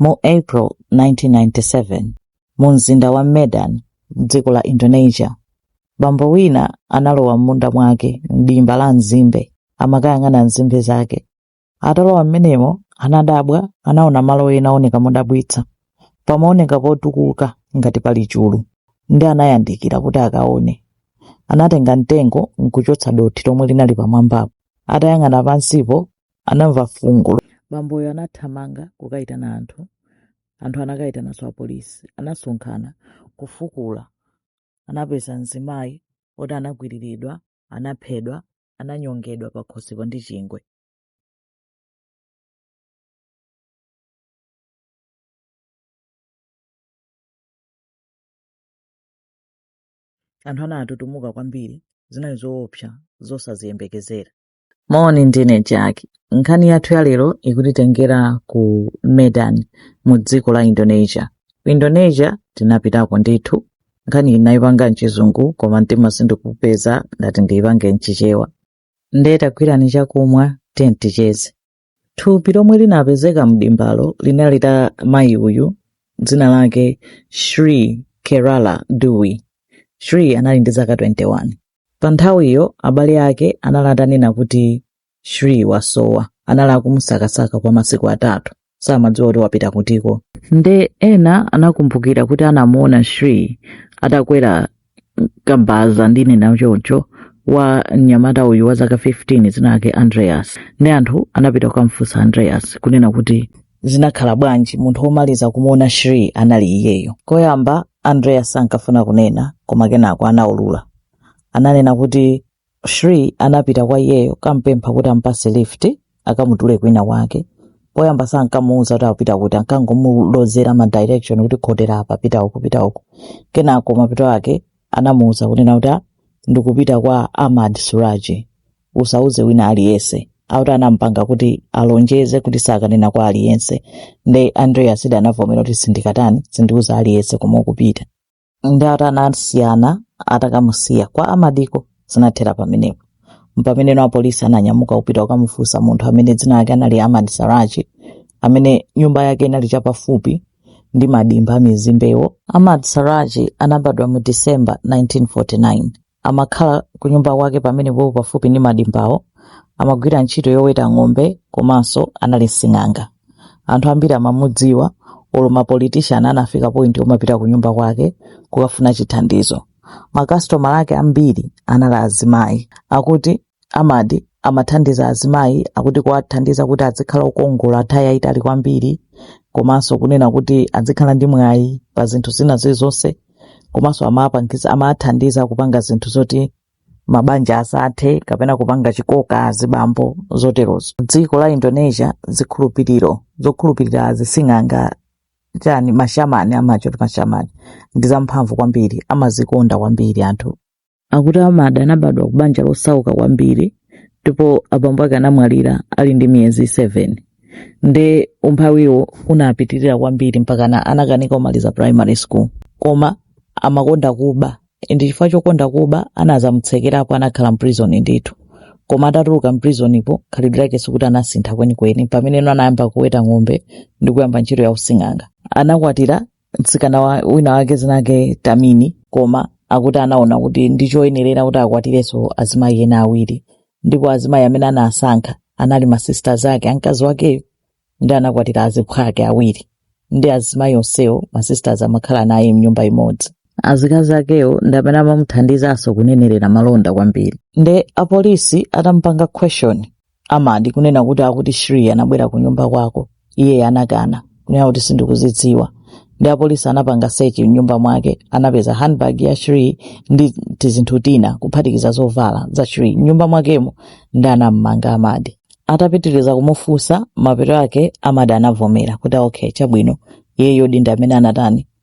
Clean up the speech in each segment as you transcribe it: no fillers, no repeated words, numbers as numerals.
Mu April 1997, mu mzinda wa Medan, dziko la Indonesia, bambo wina analowa m'munda mwake m'dimba la nzimbe amakayang'ana nzimbe zake. Atalowa m'menemo anadabwa, anaona malo ena oneka modabwitsa, pamaoneka potukuka ngati pali chulu, ndi anayandikira kuti akaone. Anatenga mtengo nkuchotsa dothi lomwe linali pamwambapo. Atayang'ana pansipo anamva fungo. Bamboyo anathamanga kukayitana anthu anakayitananso apolisi, anasonkhana kufukula. Anapeza mzimayi oti anagwiriridwa, anaphedwa, ananyongedwa pakhosipo ndi chingwe. Anthu anatutumuka kwambiri, zinali zoopsa zosaziyembekezera. Moni ndine Jackie. Nkhani yathu ya lero ikutitengera ku Medan mu dziko la Indonesia. Ku Indonesia tinapitako ndithu. Nkhani inayipanga mchizungu koma mtima sindikupeza ndati ndiyipange mchichewa. Ndeta kwirani chakumwa ticheze. Thupi lomwe linapezeka mdimbalo linali la mayi uyu, dzina lake Sri Kerala Dewi. Sri anali ndi zaka 21. Pa nthawiyo abale ake analatanena kuti Sri wasowa, anali akumusakasaka kwa masiku 3, samadziwa kuti wapita kutiko. Nde ena anakumbukira kuti anamuona Sri atakwera kambaza ndine na choncho wa mnyamata uyu wa zaka 15 dzina lake Andreas. Nde anthu anapita kukamfunsa Andreas kunena kuti zinakhala bwanji munthu womaliza kumuona Sri anali iyeyo. Koyamba Andreas ankafuna kunena koma kenako anaulula. Ananena kuti Sri anapita kwa iyeyo kampempha kuti ampase lift akamutule kwina wake. Poyamba sankamuuza kuti apita kuti, ankangomulozera ma direction kuti khotera apa pita uku. Kenako mapito ake anamuuza kunena kuti ndikupita kwa Ahmad Suraji, usauze wina aliyense. Auti anampanga kuti alonjeze kuti sakanena kwa aliyense. Nde Andreas anavomera kuti sindikatani, sindiuza aliyense komwe ukupita. Nde anasiyana atakamusiya kwa Amadiko zinathera pamenepo. Mpamene wa polisi ananyamuka kupita kukamufunsa munthu amene dzina lake anali Ahmad Saraji, amene nyumba yake inali chapafupi ndi madimba amizimbewo. Ahmad Saraji anabadwa mu December 1949. Amakhala ku nyumba kwake pamene popo pafupi ndi madimbawo. Amagwira ntchito yoweta ng'ombe komanso anali sing'anga. Anthu ambiri amamudziwa, oluma politician anafika point omapita ku nyumba kwake kukafuna chithandizo. Makastoma ake ambiri anali azimayi. Akuti Ahmad amathandiza azimayi, akuti kuwathandiza kuti azikhala okongola nthawi yayitali kwambiri, komanso kunena kuti azikhala ndi mwayi pa zinthu zina zonse, komanso amathandiza kupanga zinthu zoti mabanja asathe kapena kupanga chikoka azibambo zoterozo. Dziko la Indonesia zokhulupirira azising'anga chani mashamani amachoti mashamani ndi zamphamvu kwambiri, amazikonda kwambiri anthu. Akuti Ahmad anabadwa kubanja losauka kwambiri, ndipo abambo ake anamwalira ali ndi miyezi 7. Nde umphawiwo unapitirira kwambiri mpaka anakanika kumaliza primary school. Koma amakonda kuba, ndi chifukwa chokonda kuba anazamutsekerapo, anakhala mprison ndithu. Koma atatuluka mprisionipo khalidwe lake sikuti anasintha kwenikweni. Pamene anayamba kuweta ng'ombe ndi kuyamba ntchito ya using'anga. Anakwatira mtsikana wina wake dzina lake Tamini, koma akuti anaona kuti ndichoyenerera kuti akwatirenso azimayi ena awiri. Ndipo azimayi amene anasankha anali ma sisters ake, amkazi wake ndi anakwatira azibambo ake awiri. Ndi azimayi onsewo ma sisters amakhala naye mnyumba imodzi. Azikazi akewo ndi amene amamuthandizanso kunenerera malonda kwambiri. Nde apolisi atampanga question Ahmad kunena kuti akuti Sri anabwera ku nyumba kwako, iye anakana kunena kuti sindikuzidziwa. Ndi apolisi anapanga search mnyumba mwake, anapeza handbag ya Sri ndi tizinthu tina kuphatikiza zovala za Sri nyumba mwakemo, ndi anammanga Ahmad. Atapitiriza kumufunsa mapito ake, Ahmad anavomera kuti okay chabwino, iyeyo ndi amene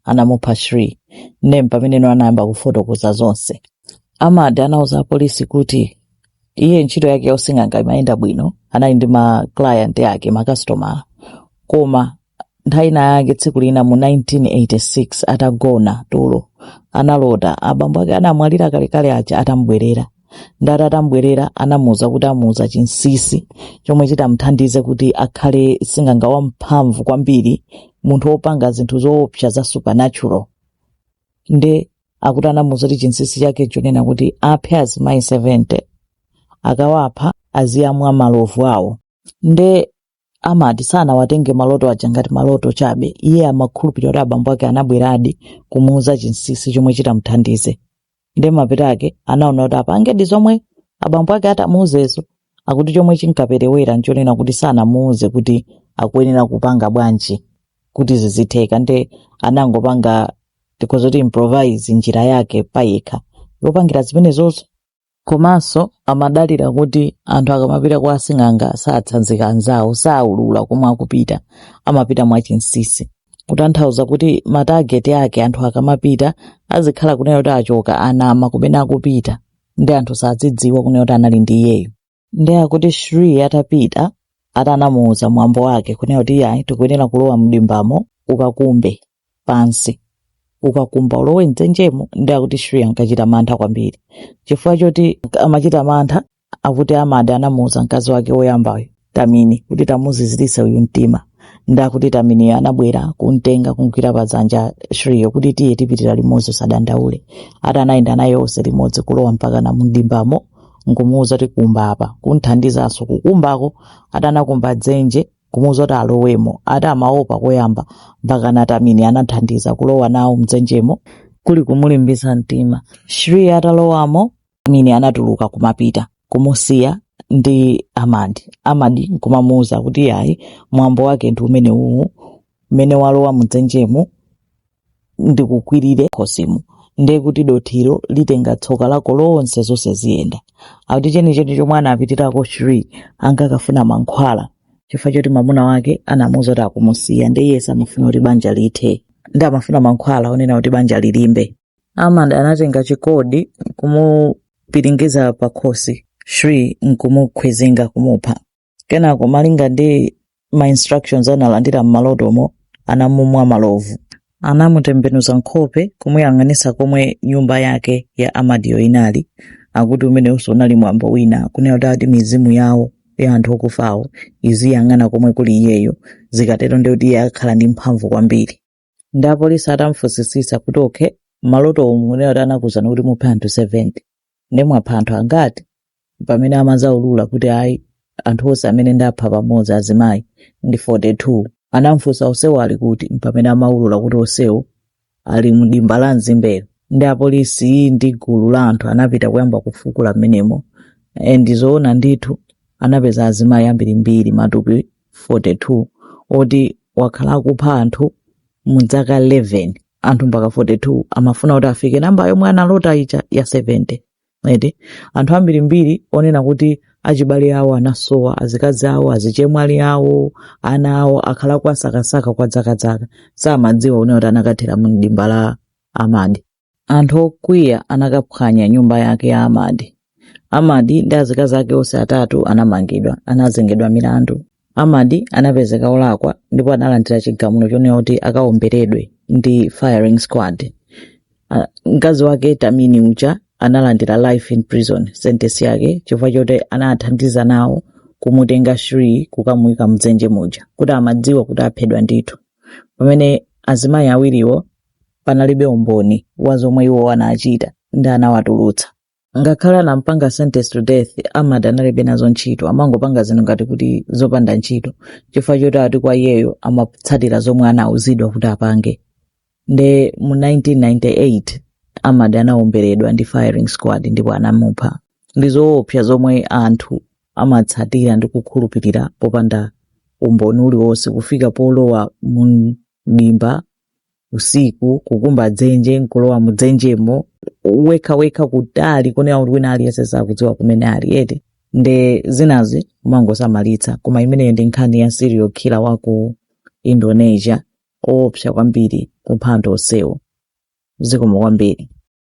anamupha Sri. Nde pamene anayamba kufotokoza zonse. Ahmad anauza polisi kuti iye ntchito yake yosing'anga imayenda bwino, anali ndi ma client yake, ma customer. Koma nthawi yake tsiku lina mu 1986 atagona tulo, analota abambo ake anamwalira kalekale aja atambwerera. ndati atambwerera anamuwuza kuti amuwuza chinsinsi chomwe chitamthandize kuti akhale sing'anga wamphamvu kwambiri, munthu wopanga zinthu zoopsa za supernatural. Nde akuti anamuwuza kuti chinsinsi chake chonena kuti aphe azimayi 70, akawapha aziyamwa malovu awo. Nde amati sanawatenge maloto aja ngati maloto chabe, iye amakhulupirira kuti abambo ake anabweradi kumuwuza chinsinsi chomwe chitamthandize. Nde mapeto ake anaona kuti apangedi zomwe abambo ake atamuwuzezo, akuti chomwe chinkaperewera nchonena kuti sanamuwuze kuti akuyenera kupanga bwanji kuti zizitheka. Nde anangopanga tikozoti improvise njira yake payekha yopangira zimenezozo. Komanso amadalira kuti anthu akamapita kwa asing'anga satsanzika anzawo, saulula komwe akupita, amapita mwachinsinsi. Kutanthauza kuti matageti ake anthu akamapita azikhala kunena kuti achoka anama kumene akupita, ndi anthu sadzidziwa kunena kuti anali ndi iyeyo. Ndi akuti Shri atapita atanamuwuza mwambo wake kunena kuti iyayi tikuyenera kulowa mdimbamo ukakumbe pansi, ukakumba ulowe mdzenjemo. Ndi akuti Shri ankachita mantha kwambiri. Chifukwa choti amachita mantha, akuti Amadi anamuwuza mkazi wake woyambayo Tamini kuti tamuzizititse uyu mtima. Ndi akuti Tamini anabwera kumtenga kumugwira padzanja Shriyo kuti tiye tipitira limodzi usadandaule. Atanayenda naye onse limodzi kulowa mpaka na mdimbamo, nkumuwuza kuti kumba apa kunthandizanso kukumbako. Atanakumba dzenje kumuwuza kuti alowemo, atamaopa koyamba mpaka na Tamini anathandiza kulowa nawo mdzenjemo kuli kumulimbitsa mtima. Shri atalowamo, Tamini anatuluka kumapita kumusiya ndi Amadi nkumamuwuza kuti yayi mwambo wake ndi umene uwu, mmene walowa mdzenjemo ndikukwirire khosimu. Nde kuti dothiro litenga tsoka lako lonse zonse ziyenda. Akuti chenicheni chomwe anapitirako Shri ankakafuna mankhwala, chifukwa choti mwamuna wake anamuwuza kuti akumusiya, ndi iye samafuna kuti banja lithe, ndi amafuna mankhwala onena kuti banja lilimbe. Amadi anatenga chikodi kumupiringiza pa khosi Shri nkumukhwizinga kumupha. Kenako malinga ndi ma instructions analandira mmalotomo, anamumwa malovu, anamutembenuza nkhope kumuyang'anisa komwe nyumba yake ya Amadiyo inali. Akuti umene uso unali mwambo wina kunena kuti mizimu yawo ya anthu okufawo iziyang'ana komwe kuli iyeyo, zikatero ndi kuti iye akhala ndi mphamvu kwambiri. Ndi apolisi atamfunsisisa kuti okay, maloto omwe unena kuti anakuwuzani kuti muphe anthu 70, ndi mwapha anthu angati? Pamene amazaulula kuti ayi anthu onse amene ndapha pamodzi azimayi ndi 42. Anamfunsa onsewo ali kuti, pamene amaulula kuti onsewo ali mdimba la mzimbero. Ndi apolisi ndi gulu la anthu anapita kuyamba kufukula mmenemo, ndizoona ndithu anapeza azimayi ambirimbiri matupi 42 oti wakhala akupha anthu muzaka 11. Anthu mpaka 42 amafuna kuti afike namba yomwe analota ija ya 70. Anthu ambirimbiri onena kuti achibale awo anasowa, azikazi awo, azichemwali awo, ana awo akhala kwa sakasaka kwa dzakadzaka, samadziwa unena kuti anakathera mdimba la Amadi. Anthu okwiya anakaphwanya nyumba yake ya Amadi ndi azikazi ake onse atatu anamangidwa, anazengedwa milandu. Amadi anapezeka olakwa ndipo analandira chigamulo chonena kuti akaomberedwe ndi firing squad. Mkazi wake Tamini uja analandira life in prison sentence yake, chifukwa choti anathandiza nawo kumutenga Shri kukamuyika mdzenje muja, kuti amadziwa kuti aphedwa ndithu. Pamene azimayi awiriwo panalibe umboni wa zomwe iwo anachita, ndi anawatulutsa. Ngakhale anampanga sentence to death, Amadi analibe nazo ntchito, amangopanga zinthu ngati kuti zopanda ntchito, chifukwa choti ati kwa iyeyo amatsatira zomwe anawuzidwa kuti apange. Nde mu 1998 Amadi anaomberedwa ndi firing squad ndipo anamupha. Ndi zoopsa zomwe anthu amatsatira ndi kukhulupirira popanda umboni uliwonse, kufika polowa mdimba usiku, kukumba dzenje, nkulowa mudzenjemo wekha kutali kunena kuti wina aliyense sakudziwa kumene ali. Nde zinazi umangosamalitsa, koma imeneyo ndi nkhani ya serial killer waku Indonesia, oopsa kwambiri kupha anthu onsewo. Zikomo kwambiri.